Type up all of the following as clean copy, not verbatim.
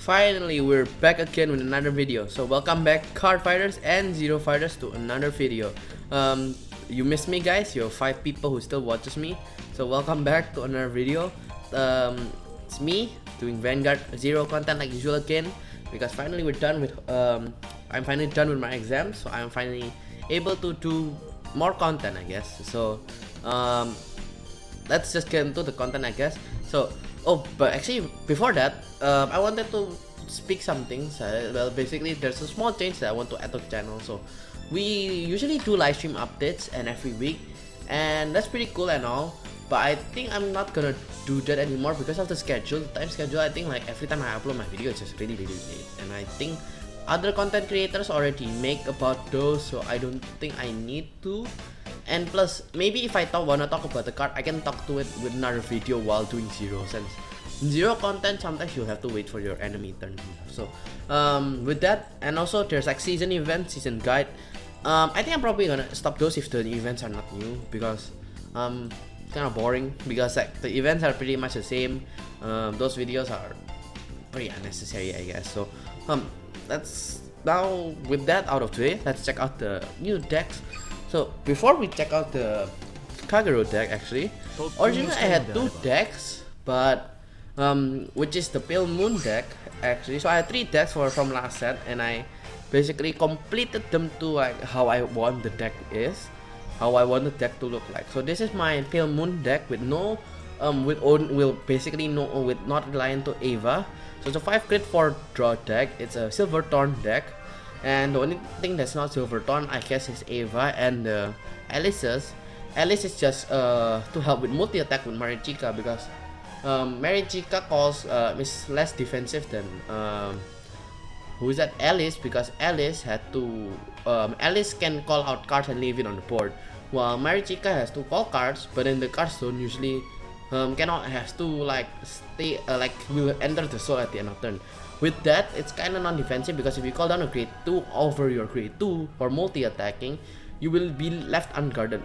Finally, we're back again with another video. So welcome back, Cardfighters and Zerofighters, to another video. You missed me, guys. You're 5 people who still watches me. So welcome back to another video. It's me doing Vanguard Zero content like usual again, because finally we're done with I'm finally done with my exams, so I'm finally able to do more content, I guess. So let's just get into the content, I guess. So but actually before that, I wanted to speak something. Well, basically there's a small change that I want to add to the channel. So we usually do live stream updates and every week, and that's pretty cool and all, but I think I'm not gonna do that anymore because of the schedule, time schedule. I think like every time I upload my video it's just really late, and I think other content creators already make about those, so I don't think I need to. And plus, maybe if I wanna talk about the card, I can talk to it with another video while doing Zero, since Zero content sometimes you have to wait for your enemy turn. So with that, and also there's like season event, season guide. I think I'm probably gonna stop those if the events are not new, because kind of boring, because like the events are pretty much the same. Those videos are pretty unnecessary, I guess. So let's now, with that out of the way, let's check out the new decks. So before we check out the Kagero deck, actually, originally I had 2 decks, but which is the Pale Moon deck actually. So I had 3 decks from last set, and I basically completed them to like how I want the deck is, how I want the deck to look like. So this is my Pale Moon deck with no with not reliant to Ava. So it's a 5 crit 4 draw deck. It's a Silver Thorn deck, and the only thing that's not Silver Thorn, I guess, is Ava and Alice's. Alice is just to help with multi attack with Marichica, because Marichica is less defensive than who is that? Alice, because Alice had to Alice can call out cards and leave it on the board, while Marichica has to call cards, but then the cards don't usually has to like stay will enter the soul at the end of turn. With that, it's kind of non-defensive, because if you call down a grade 2 over your grade 2 for multi-attacking, you will be left unguarded,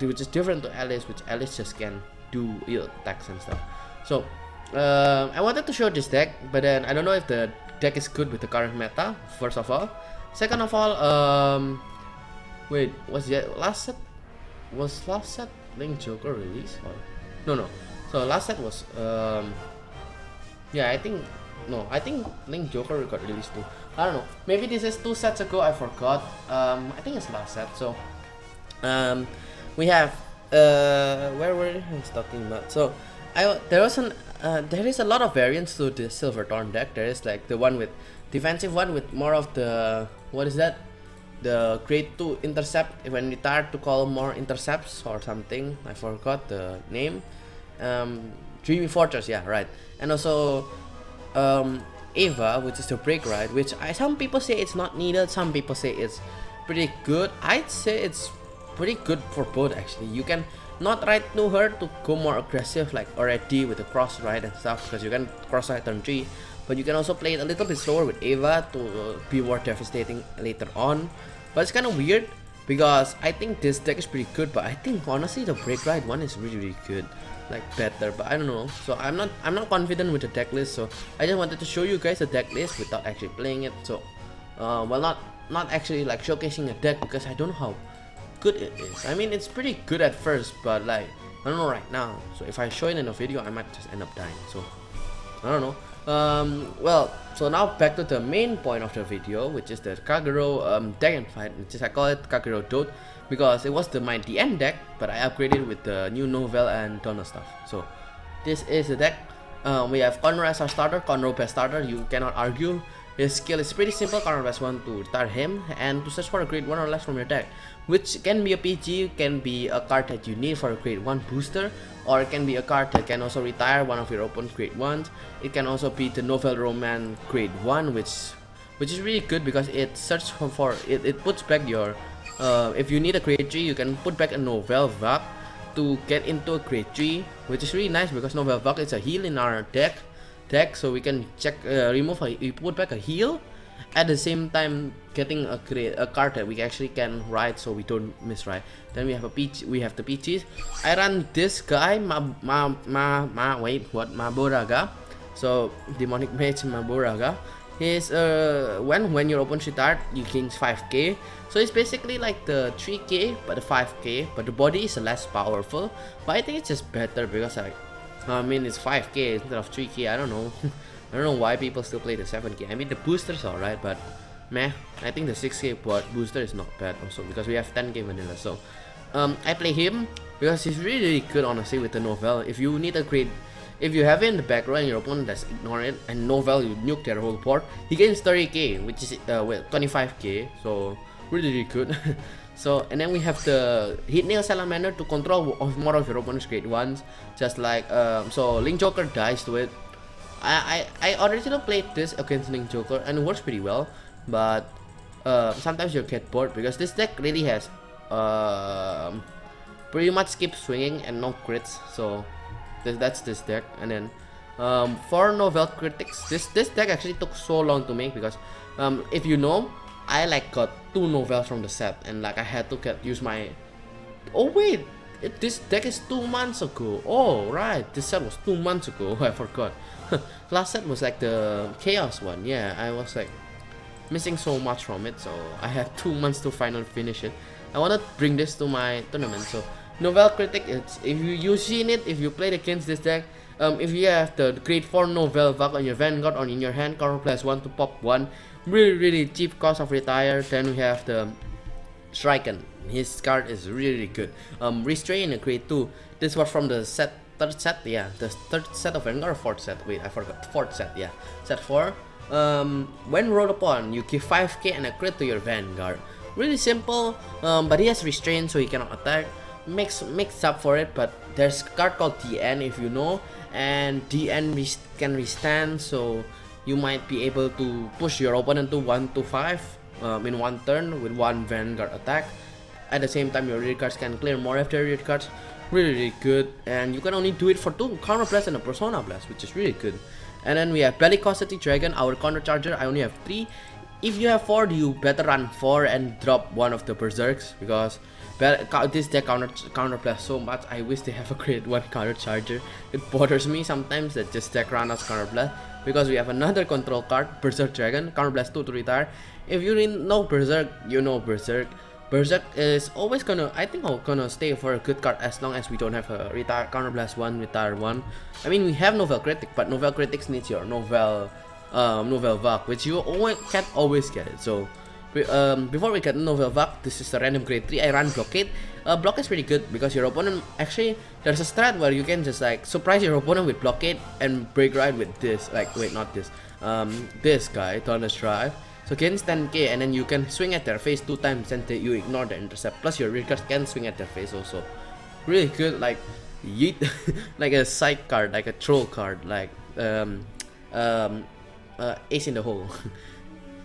which is different to Alice, which Alice just can do attacks and stuff. So I wanted to show this deck, but then I don't know if the deck is good with the current meta, first of all. Second of all, wait, was last set Link Joker release, or no? So last set was yeah, I think Link Joker got released too. I don't know, maybe this is 2 sets ago, I forgot. I think it's last set. So we have where were we talking about? So there is a lot of variants to the Silver Thorn deck. There is like the one with defensive one with more of the, what is that, the grade 2 intercept, when retired to call more intercepts or something, I forgot the name. Dreamy Fortress, yeah, right. And also Ava, which is the break ride, which some people say it's not needed, some people say it's pretty good. I'd say it's pretty good for both, actually. You can not ride to her to go more aggressive like already with the cross ride and stuff, because you can cross ride turn 3, but you can also play it a little bit slower with Ava to be more devastating later on. But it's kind of weird, because I think this deck is pretty good, but I think honestly the break ride one is really good, like better, but I don't know. So I'm not confident with the deck list, so I just wanted to show you guys the deck list without actually playing it. So well, not actually like showcasing a deck, because I don't know how good it is. I mean, it's pretty good at first, but like I don't know right now. So if I show it in a video, I might just end up dying. So I don't know. Well, so now back to the main point of the video, which is the Kagero deck and fight, which is I call it Kagero DDDOTE, because it was my DN deck, but I upgraded with the new novel and Donna stuff. So this is the deck. We have Conroe as our starter. Conroe best starter, you cannot argue. His skill is pretty simple. Conroe best 1 to retire him and to search for a grade 1 or less from your deck, which can be a PG, can be a card that you need for a grade 1 booster, or it can be a card that can also retire one of your opponent's grade 1s. It can also be the Novel Romance grade 1, which is really good, because it searches for it puts back your if you need a grade 3, you can put back a Novel Vak to get into a grade 3, which is really nice, because Novel Vak is a heal in our deck, so we can we put back a heal, at the same time getting a card that we actually can ride, so we don't miss ride. Then we have the peaches. I run this guy Maboraga, So Demonic Mage Maburaga. His when your opponent retired, you gain 5k. So it's basically like the 3k but the 5k, but the body is less powerful. But I think it's just better because I mean it's 5k instead of 3k. I don't know. I don't know why people still play the 7k. I mean the booster's alright, but meh. I think the 6k booster is not bad also because we have 10k vanilla. So I play him because he's really good honestly with the Novel. If you need a great, if you have it in the back row and your opponent does ignore it and Novel you nuke their whole board, he gains 30k, which is 25k, so really good. So and then we have the Hit Nail Salamander to control more of your opponent's great ones, just like so Link Joker dies to it. I originally played this against Link Joker and it works pretty well, but sometimes you get bored because this deck really has pretty much keep swinging and no crits. So that's this deck. And then for Novel critics, this deck actually took so long to make because if you know, I like got 2 novels from the set and like I had to use my, oh wait, this deck is 2 months ago. Oh right, this set was 2 months ago. I forgot. Last set was like the Chaos one. Yeah, I was like missing so much from it, so I had 2 months to finally finish it. I want to bring this to my tournament. So Novel Critic, it's if you seen it, if you played against this deck, if you have the grade 4 Novel Vag on your Vanguard or in your hand, counter +1 to pop 1, really cheap cost of retire. Then we have the Striken. His card is really good. Restrain in a grade 2. This was from the third set, yeah, the third set of Vanguard or 4th set. Wait, I forgot. 4th set, yeah, set 4. When rolled upon, you give 5k and a crit to your Vanguard. Really simple, but he has restrain, so he cannot attack. Makes up for it, but there's a card called DN if you know, and DN can restand, so you might be able to push your opponent to 1 to 5 in one turn with 1 Vanguard attack. At the same time, your rear cards can clear more of their rear cards. Really good, and you can only do it for 2 Counter Blast and a Persona Blast, which is really good. And then we have Bellicosity Dragon, our counter charger. I only have 3. If you have 4, you better run 4 and drop one of the Berserks because this deck counter blast so much. I wish they have a grade 1 counter charger. It bothers me sometimes that this deck run as counter blast because we have another control card, Berserk Dragon, counter blast 2 to retire. If you didn't know Berserk, you know Berserk. Berserk is always gonna, I think, gonna stay for a good card as long as we don't have a retire counter blast 1, retire 1. I mean, we have Novel Critic, but Novel Critics needs your Novel Vag, which you can't always get it. So before we get Novel Vag, this is a random grade 3. I run Blockade. Blockade is pretty good because your opponent, actually there's a strat where you can just like surprise your opponent with Blockade and break ride with this, like wait, not this, this guy, Thunder's Drive. So gains 10k and then you can swing at their face 2 times and you ignore the intercept. Plus your rear cards can swing at their face also. Really good, like yeet, like a side card, like a troll card, like ace in the hole.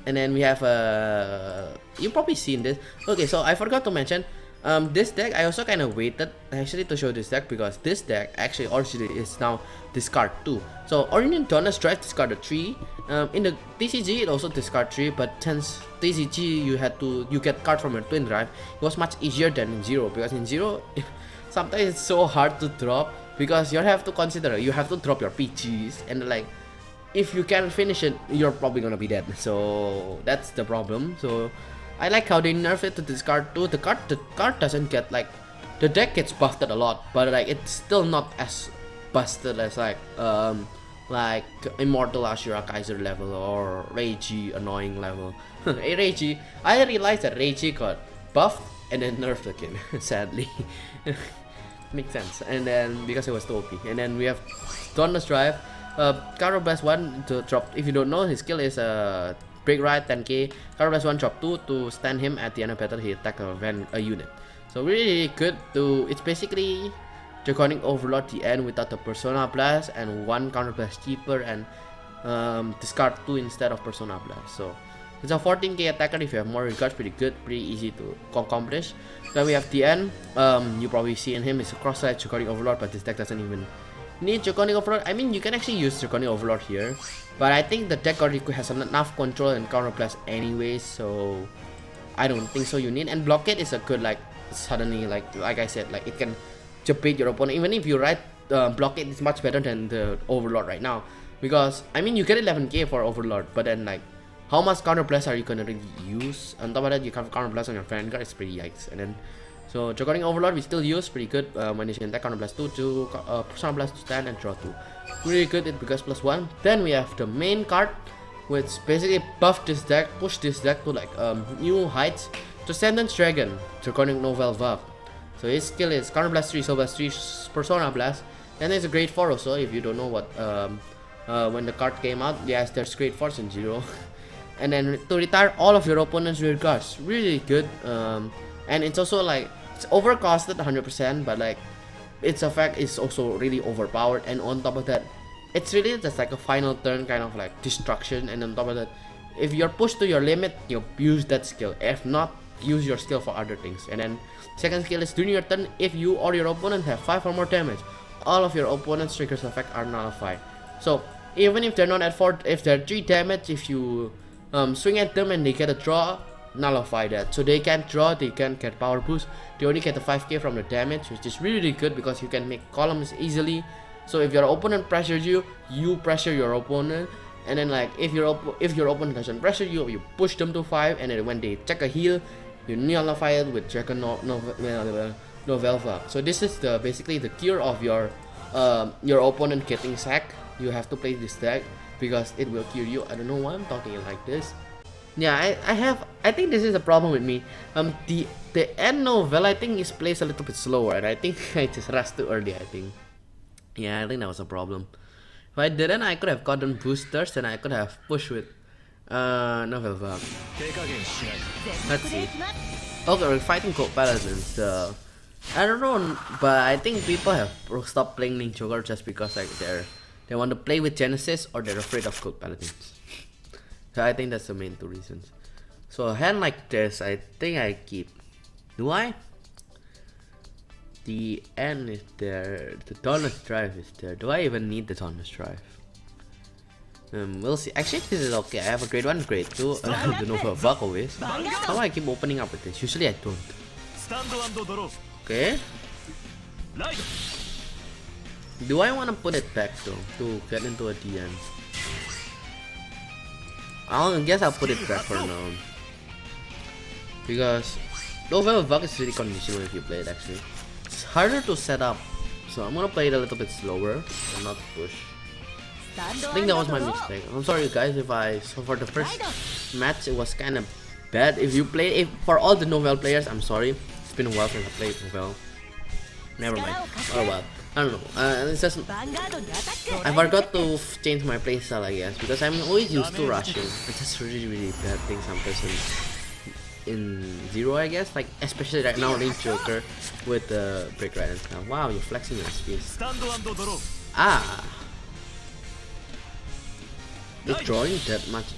And then we have you probably seen this. Okay, so I forgot to mention this deck. I also kind of waited actually to show this deck because this deck actually originally is now discard 2. So Origin Donner's Drive discard a 3. In the TCG it also discard 3, but since TCG you get card from your twin drive, it was much easier than in Zero because in Zero sometimes it's so hard to drop because you have to consider you have to drop your PGs and like if you can't finish it, you're probably gonna be dead. So that's the problem. So I like how they nerf it to discard 2. The card doesn't get like, the deck gets busted a lot, but like it's still not as busted as like Immortal Ashura Kaiser level or Reiji annoying level. Reiji, I realized that Reiji got buffed and then nerfed again. Sadly, makes sense. And then because it was too OP, and then we have Donner's Drive. Counter Blast 1 to drop, if you don't know, his skill is Break Ride 10k, Counter Blast 1 drop 2 to stand him at the end of battle, he attack a unit. So really good to, it's basically Draconic Overlord the end without the Persona Blast and 1 Counter Blast cheaper and discard 2 instead of Persona Blast. So it's a 14k attacker. If you have more regards, pretty good, pretty easy to accomplish. Then we have the end, you probably see in him, it's a cross-side Draconic Overlord, but this deck doesn't even need Draconic Overlord. I mean, you can actually use Draconic Overlord here, but I think the deck already has enough control and counter blast anyways, so I don't think so you need. And Blockade is a good, like, suddenly, like I said, like it can bait your opponent. Even if you write Blockade is much better than the Overlord right now because I mean you get 11k for Overlord, but then like how much counter blast are you gonna really use? On top of that, you can counter blast on your Vanguard. It's pretty yikes. And then so Jogoring Overlord we still use pretty good when you can attack counter blast 2 to counter blast to stand and draw 2. Really good it because +1. Then we have the main card, which basically buff this deck, push this deck to like new heights. To Sentence Dragon, Draconic Novel Vav. So his skill is Counter Blast 3, Soul Blast 3, Persona Blast. And there's a Great 4 also, if you don't know what when the card came out. Yes, there's Great 4s in 0. And then to retire all of your opponent's rear guards. Really good. And it's also like, it's overcosted 100%, but like its effect is also really overpowered. And on top of that, it's really just like a final turn kind of like destruction. And on top of that, if you're pushed to your limit, you use that skill. If not, use your skill for other things. And then second skill is during your turn, if you or your opponent have 5 or more damage, all of your opponent's triggers effect are nullified. So even if they're not at 4, if they're 3 damage, if you swing at them and they get a draw, nullify that. So they can't draw, they can't get power boost, they only get the 5k from the damage, which is really good because you can make columns easily. So if your opponent pressures you, you pressure your opponent. And then like if your opponent doesn't pressure you, you push them to 5, and then when they check a heal, you nullify it with Dragon Novel. So this is the basically the cure of your opponent getting sacked. You have to play this deck because it will cure you. I don't know why I'm talking like this. Yeah, I think this is a problem with me. The end novel I think is plays a little bit slower, and I think I just rushed too early. I think. Yeah, I think that was a problem. If I didn't, I could have gotten boosters and I could have pushed with Novel Vav. Let's see. Okay, we're fighting Cold Paladins. I don't know, but I think people have stopped playing Link Joker just because like they want to play with Genesis or they're afraid of Cold Paladins. So I think that's the main 2 reasons. So a hand like this, I think I keep. Do I? The N is there, the Dauntless Drive is there. Do I even need the Dauntless Drive? We'll see. Actually, this is okay. I have a grade 1, grade 2. I don't know for a bug always. How do I keep opening up with this? Usually I don't. Okay. Do I want to put it back though to get into a DN? I guess I'll put it back for now. Because Novel Bug is really conditional if you play it actually. It's harder to set up, so I'm gonna play it a little bit slower and not push. I think that was my mistake. I'm sorry guys so for the first match it was kind of bad. If you play, for all the Novel players, I'm sorry. It's been a while since I played Novel. Never mind. Oh well. I don't know. It's just I forgot to change my playstyle, I guess, because I'm always used to rushing. It's just really bad thing sometimes in Zero, I guess, like especially right now Link Joker with the break right and stuff. Wow, you're flexing your space. Ah, it's drawing that much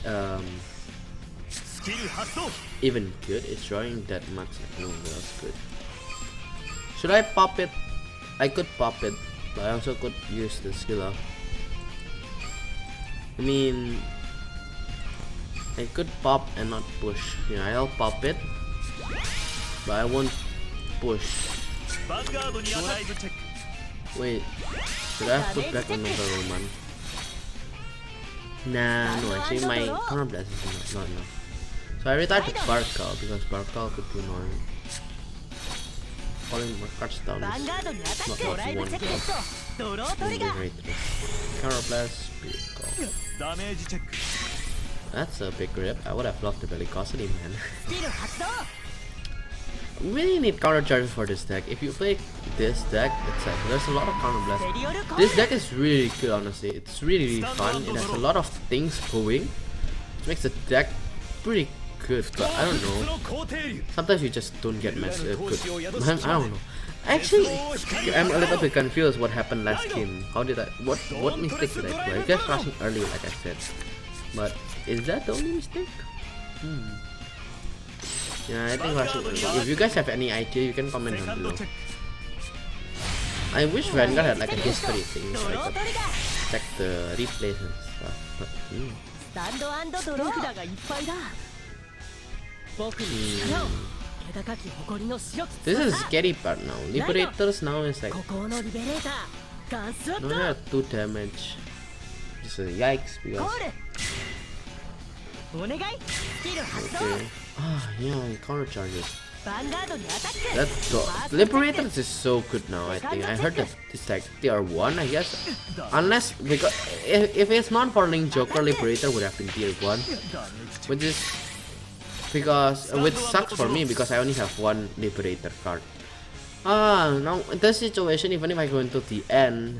even good. It's drawing that much. No, that's good. Should I pop it? I could pop it, but I also could use the skill up. I mean, I could pop and not push. Yeah, I'll pop it, but I won't push. Wait, should I put back another Roman? Nah, no, actually my counter blast is not enough. So I retired to Barcal because Barcal could be annoying. Calling my cards down is not what you want to do. Counter blast, big call. That's a big rip. I would have loved the Bellicosity, man. Really need counter charges for this deck. If you play this deck, it's like there's a lot of counter blast. This deck is really good, honestly. It's really fun. It has a lot of things going, which makes the deck pretty good. But I don't know. Sometimes you just don't get matched good. I don't know. Actually, I'm a little bit confused what happened last game. How did I? What mistake did I play? I guess rushing early, like I said. But is that the only mistake? Yeah, I think rushing early. If you guys have any idea, you can comment down below. I wish Vanguard had like a history thing so I could check the replays and stuff. But this is the scary part now. Liberators now is like no, 2 damage. just a yikes because. Okay. Ah, yeah, counter charges. That Liberators is so good now. I think I heard that it's like tier 1, I guess. Unless because if it's not for Link Joker, Liberator would have been tier 1, which is because which sucks for me because I only have one Liberator card. Now in this situation, even if I go into the end,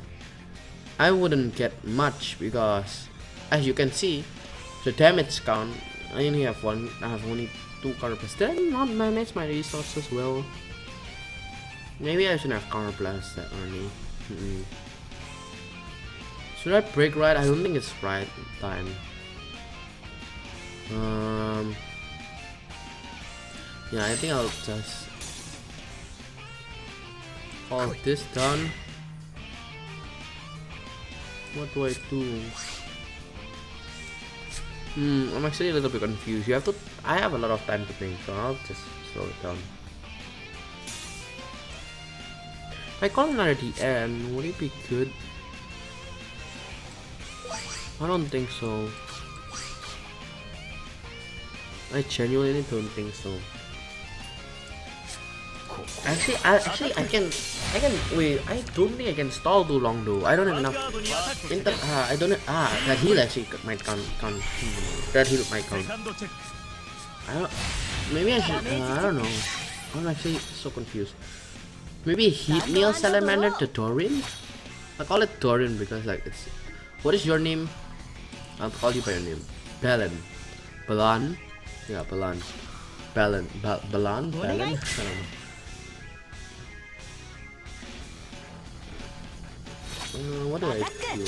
I wouldn't get much because, as you can see, the damage count. I only have one. I have only 2 counter blast. Did I not manage my resources well? Maybe I shouldn't have counter blast that early. Should I break right? I don't think it's right time. Yeah, I think I'll just call this done. What do I do? I'm actually a little bit confused. I have a lot of time to think, so I'll just slow it down. If I call another DN, would it be good? I don't think so. I genuinely don't think so. Actually, I can wait. I don't think I can stall too long though. I don't have enough. I don't. That heal actually might count. That heal might count. Maybe I should. I don't know. I'm actually so confused. Maybe heat meal salamander to Dorin. I call it Dorin because like it's. What is your name? I'll call you by your name. Balan. Balan. Yeah, Balan. Balan. Balan. Balan. I don't know. What do I do?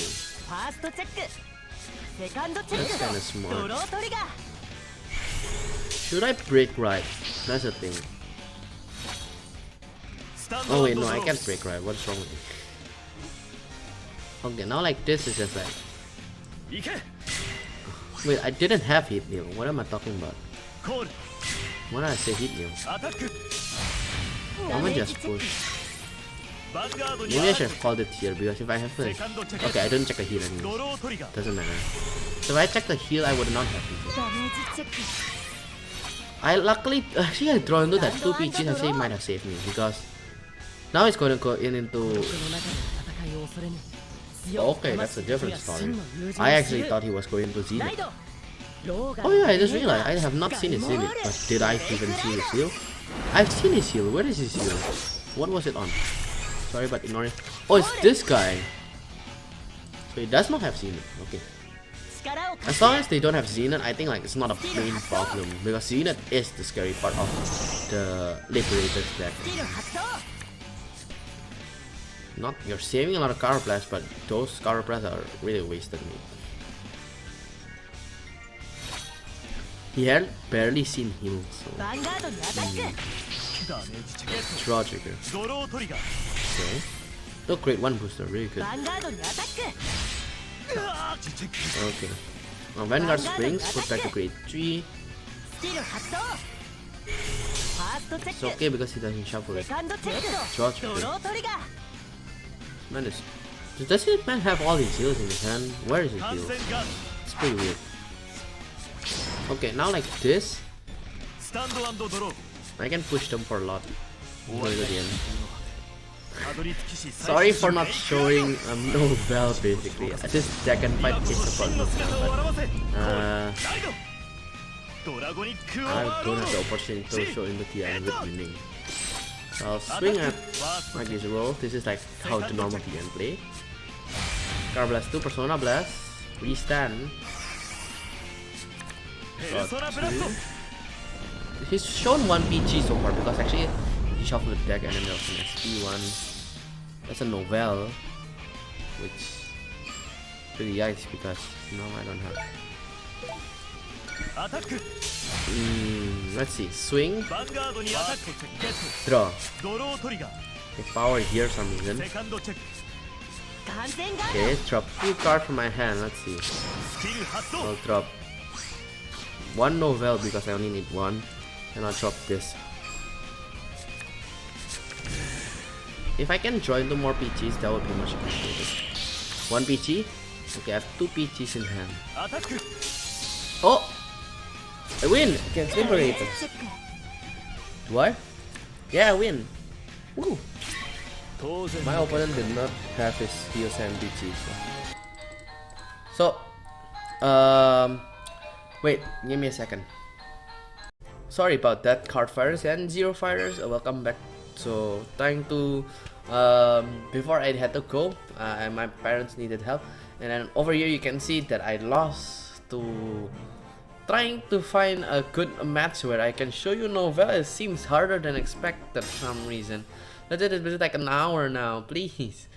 That's kinda smart. Should I break right? That's the thing. Oh wait, no, I can't break right. What's wrong with me? Okay, now like this is just like... Wait, I didn't have heat meal. What am I talking about? When I say heat meal? I'm gonna just push. Maybe I should have called it here because if I have like... Okay, I didn't check the heal anyways. Doesn't matter. So if I checked the heal, I would not have heal. I luckily... Actually, I draw into that 2 PGs actually might have saved me because... Now it's going to go into... Okay, that's a different story. I actually thought he was going to Zenith. Oh yeah, I just realized I have not seen his Zenith, but did I even see his heal? I've seen his heal. Where is his heal? What was it on? Sorry, but ignore it. Oh, it's this guy. So he does not have Zenith. Okay. As long as they don't have Zenith, I think like it's not a main problem because Zenith is the scary part of the Liberators deck. Not you're saving a lot of Counter Blasts, but those Counter Blasts are really wasted me. He had barely seen heal, so draw trigger. Okay. Look, great 1 booster, really good. Okay. Now Vanguard Springs, put back to grade 3. It's okay because he doesn't shuffle it. Draw trigger. Man, does this man have all his heals in his hand? Where is his heal? It's pretty weird. Okay, now like this, I can push them for a lot. Going to the end. Sorry for not showing Novel basically. This deck and fight is about Novel, but I don't have the opportunity to show in the TN with winning. So I'll swing at my usual. This is like how the normal TN play. Car Blast 2, Persona Blast, restand. He's shown 1 PG so far because actually he shuffled the deck and then there was an SP one. That's a Novel, which pretty yikes because no, I don't have. Let's see. Swing. Draw. Okay, power here for some reason. Okay, drop 2 cards from my hand. Let's see. I'll drop 1 Novel because I only need 1. And I'll drop this. If I can draw into more PGs, that would be much appreciated. 1 PG. Okay, I have 2 peaches in hand. Oh! I win against Liberator. Do I? Yeah, I win. Woo! My opponent did not have his heals and peaches. So, wait, give me a second. Sorry about that, Cardfighters and Zerofighters. Welcome back. So, trying to before I had to go, and my parents needed help, and then over here you can see that I lost to trying to find a good match where I can show you Nouvelle. It seems harder than expected for some reason. Let it be like an hour now, please.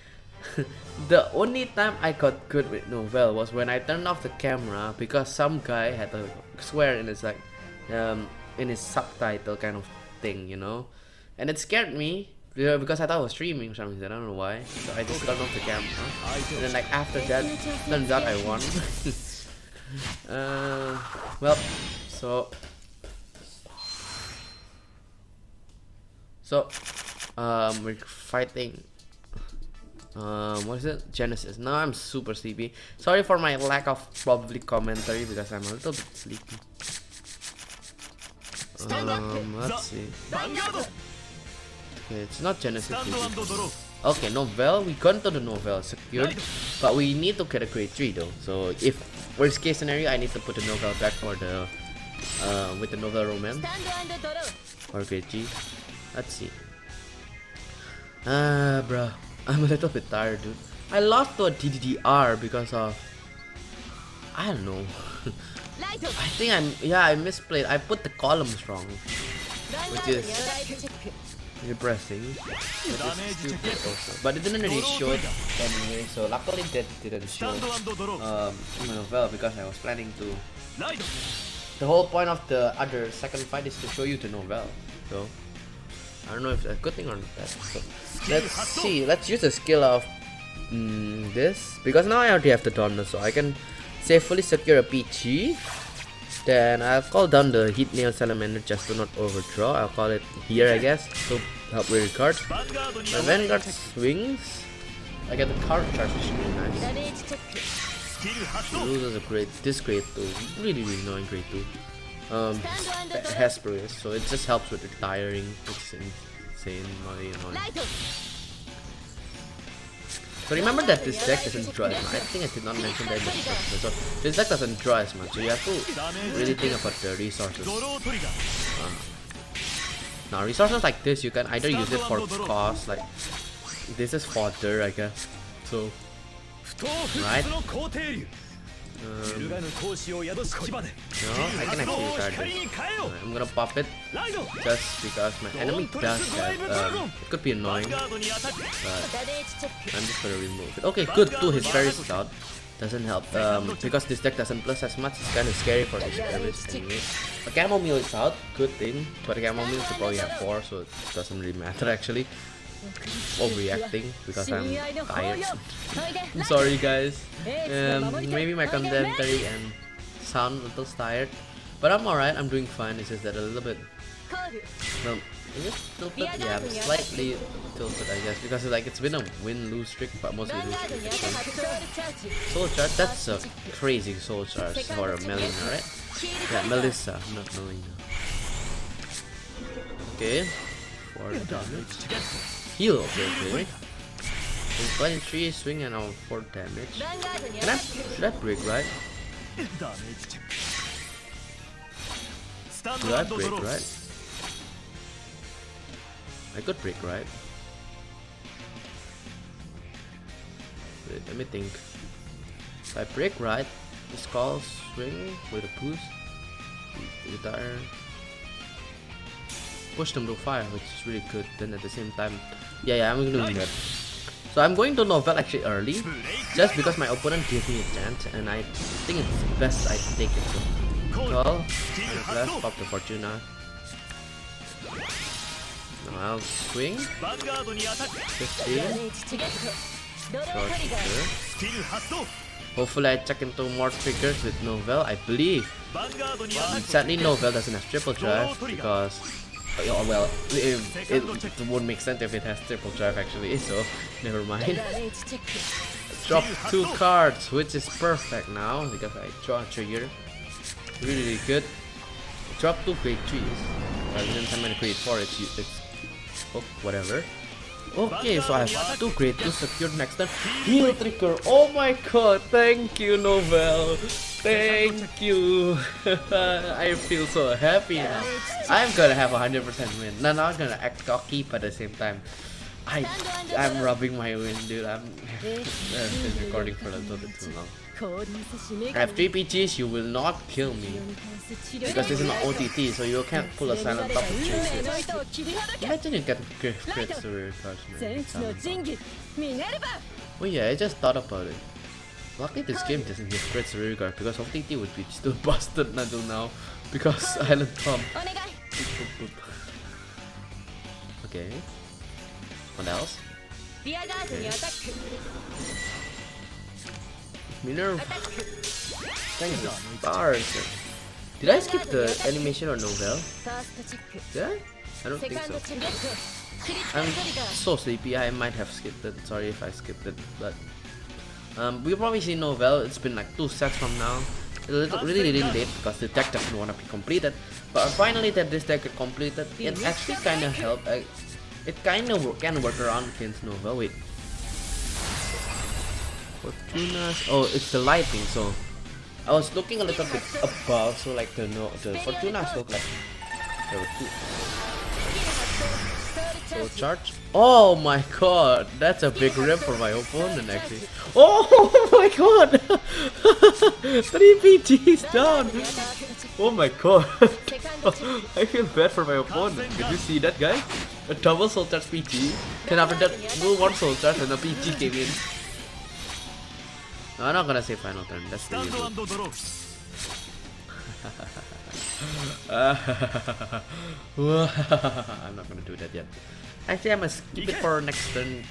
The only time I got good with Nouvelle was when I turned off the camera because some guy had a swear in his like in his subtitle kind of thing, you know, and it scared me because I thought I was streaming or something. I don't know why, so I just turned off the camera, and then like after that, turns out I won. Well, so we're fighting. What is it? Genesis. Now I'm super sleepy. Sorry for my lack of probably commentary because I'm a little bit sleepy. Let's see. Okay, it's not Genesis. Okay, Nouvelle. We got into the Nouvelle secured, but we need to get a grade 3 though. So if worst case scenario, I need to put the Nouvelle back for the with the Nouvelle Romance or grade 3. Let's see. Bruh, I'm a little bit tired, dude. I lost to a DDDR because of I don't know. I think I misplayed. I put the columns wrong, which is depressing. But it didn't really show it anyway, so luckily that didn't show Nouvelle because I was planning to. The whole point of the other second fight is to show you the Nouvelle. So I don't know if that's a good thing or not. So let's see. Let's use the skill of this because now I already have the Donner, so I can safely secure a PG. Then I'll call down the Heat Nail Salamander just to not overdraw. I'll call it here, I guess, to help with the cards. My Vanguard swings. I get the card charge, which is really nice. She loses a grade, this grade 2. Really annoying grade 2. Hesperus, so it just helps with retiring. It's insane, annoying. So remember that this deck doesn't draw as much. I think I did not mention that in the description. So this deck doesn't draw as much, so you have to really think about the resources. Now resources like this, you can either use it for cost, like this is fodder, I guess. So right. No, I can actually retire this. I'm gonna pop it just because my enemy does that. It could be annoying, but I'm just gonna remove it. Okay, good too. His fairy scout doesn't help because this deck doesn't plus as much. It's kind of scary for this service anyway. A chamomile is out, good thing, but a chamomile should probably have 4, so it doesn't really matter actually. Overreacting because I'm tired. I'm sorry guys. Maybe my commentary and sound a little tired, but I'm alright. I'm doing fine. It's just that a little bit. Is it tilted? Yeah, I'm slightly tilted, I guess, because like it's been a win-lose streak, but mostly lose streak. Soul charge. That's a crazy soul charge for Melina, right? Yeah, Melissa, not Melina. Okay, 4 damage. Heal, okay. 23 swing and now 4 damage. Should I break right? Should I break right? I could break right. Wait, let me think. If I break right, this calls swing with a boost. Retire. Push them to fire, which is really good. Then at the same time, yeah, I'm doing that. So I'm going to Nouvelle actually early, just because my opponent gave me a chance, and I think it's best I take it. So, call, left, pop the Fortuna. Now I'll swing. 15. Hopefully I check into more triggers with Nouvelle, I believe. Sadly Nouvelle doesn't have triple drive because well, it won't make sense if it has triple drive actually, so never mind. drop 2 cards, which is perfect now because I draw a trigger. Really good. Drop 2 grade 3s. Rather than time and grade 4, it's oh, whatever. Okay, so I have 2 grade 2 secured next turn. Heal trigger. Oh my god, thank you, Novelle. Thank you. I feel so happy now. I'm gonna have 100% win. No, not gonna act cocky, but at the same time, I'm rubbing my win, dude. I've been recording for a little bit too long. I have 3 PGs, you will not kill me. Because this is an OTT, so you can't pull a silent top to chase it. Imagine you get crits to your cards, man. Oh yeah, I just thought about it. Luckily this game doesn't give crits to rear guard because OTT would be still busted until now because Island Tom. Okay. What else? Okay. Minerva. Thanks for stars. Did I skip the animation or Novelle? Did I? I don't think so. I'm so sleepy, I might have skipped it. Sorry if I skipped it, but we'll probably see Novelle. It's been like 2 sets from now. It's a little, really late because the deck doesn't want to be completed. But finally that this deck is completed, it actually kind of helped. It kind of can work around against Novelle. Wait. Fortuna's. Oh, it's the lighting. So I was looking a little bit above. So like the Fortuna's look like there were 2. So charge. Oh my god, that's a big rip for my opponent actually. Oh my god, 3 PGs down. Oh my god. I feel bad for my opponent. Did you see that, guy? A double soul charge PG. Then after that, no 1 soul charge and a PG came in. No, I'm not gonna say final turn. That's the usual. I'm not gonna do that yet. Actually, I'm gonna skip it for next turn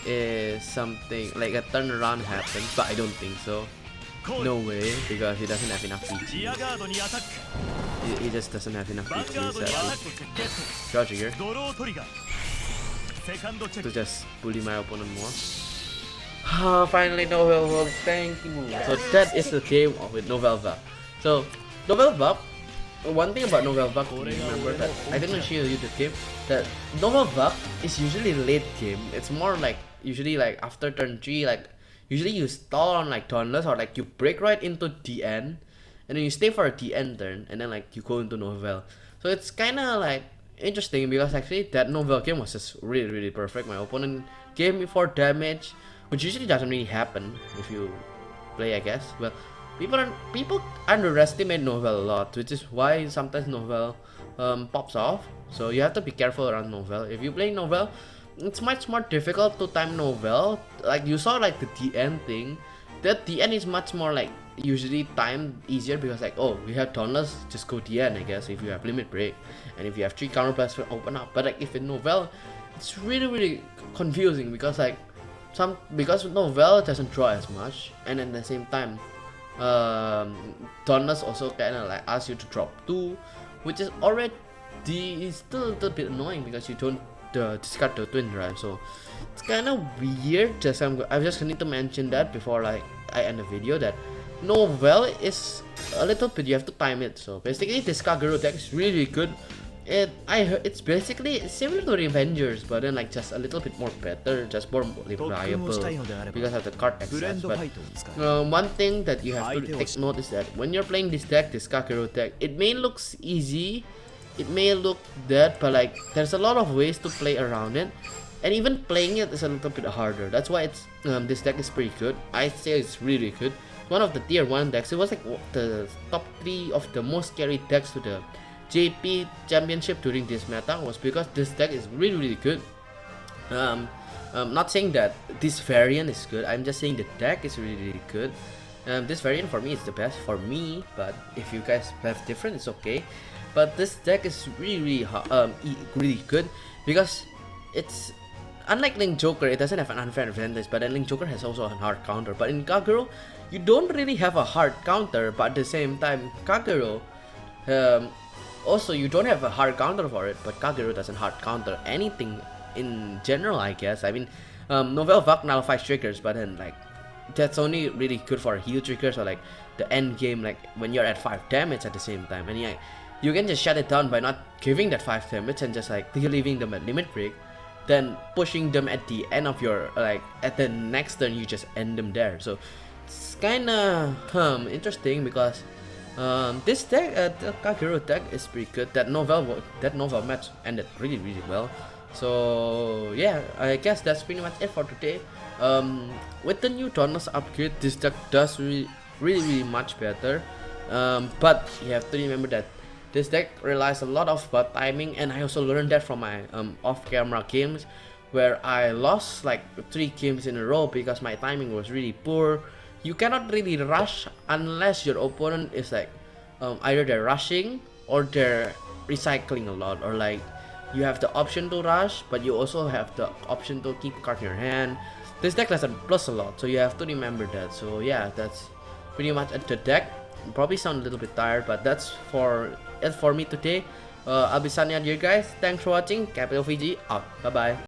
if something like a turnaround happens, but I don't think so. No way, because he doesn't have enough PG. He just doesn't have enough PG, sadly. Draw trigger to just bully my opponent more. Finally, Novelle Vault. Thank you. So that is the game with Novelle Vault. So Novelle Vault. One thing about Novelle Vault, remember that I didn't show you the game. That Novelle Vault is usually late game. It's more like usually like after turn 3, like usually you stall on like Dauntless or like you break right into the end, and then you stay for a the end turn, and then like you go into Novelle. So it's kind of like interesting because actually that Novelle game was just really perfect. My opponent gave me 4 damage, which usually doesn't really happen if you play, I guess. Well, people underestimate Novelle a lot, which is why sometimes Novelle pops off. So you have to be careful around Novelle. If you play Novelle, it's much more difficult to time Novelle. Like you saw like the DN thing, that DN is much more like usually timed easier because like, oh, we have Dauntless, just go DN, I guess, if you have limit break, and if you have 3 counter blasts will open up. But like if in Novelle, it's really confusing because like because Novelle doesn't draw as much, and at the same time Dauntless also kind of like asks you to drop 2, which is already still a little bit annoying because you don't discard the twin drive. So it's kind of weird. I just need to mention that before like I end the video, that Novelle is a little bit, you have to time it. So basically this Kagero deck is really good. It's basically similar to Revengers, but then like just a little bit more better, just more reliable because of the card access. But one thing that you have to take note is that when you're playing this deck, this Kagero deck, it may look easy, it may look dead, but like there's a lot of ways to play around it, and even playing it is a little bit harder. That's why it's this deck is pretty good. I say it's really good. One of the tier 1 decks. It was like the top 3 of the most scary decks to the JP championship during this meta, was because this deck is really good. I'm not saying that this variant is good, I'm just saying the deck is really good. This variant for me is the best for me, but if you guys have different, it's okay. But this deck is really good because it's unlike Link Joker. It doesn't have an unfair advantage, but then Link Joker has also a hard counter. But in Kagero, you don't really have a hard counter, but at the same time, Kagero also you don't have a hard counter for it, but Kagero doesn't hard counter anything in general, I guess. I mean, Novel Vok nullifies triggers, but then like that's only really good for heal triggers or like the end game, like when you're at 5 damage at the same time, and yeah, you can just shut it down by not giving that 5 damage and just like leaving them at limit break, then pushing them at the end of your like at the next turn you just end them there. So it's kinda interesting because this deck, the Kagero deck is pretty good. That novel match ended really well. So yeah, I guess that's pretty much it for today. With the new Donus upgrade, this deck does really much better. But you have to remember that this deck relies a lot of bot timing, and I also learned that from my off-camera games, where I lost like 3 games in a row because my timing was really poor. You cannot really rush unless your opponent is like either they're rushing or they're recycling a lot, or like you have the option to rush but you also have the option to keep card in your hand. This deck doesn't plus a lot, so you have to remember that. So yeah, that's pretty much at the deck. Probably sound a little bit tired, but that's for it for me today. I'll be signing out here, guys. Thanks for watching. Capital VG out. Bye bye.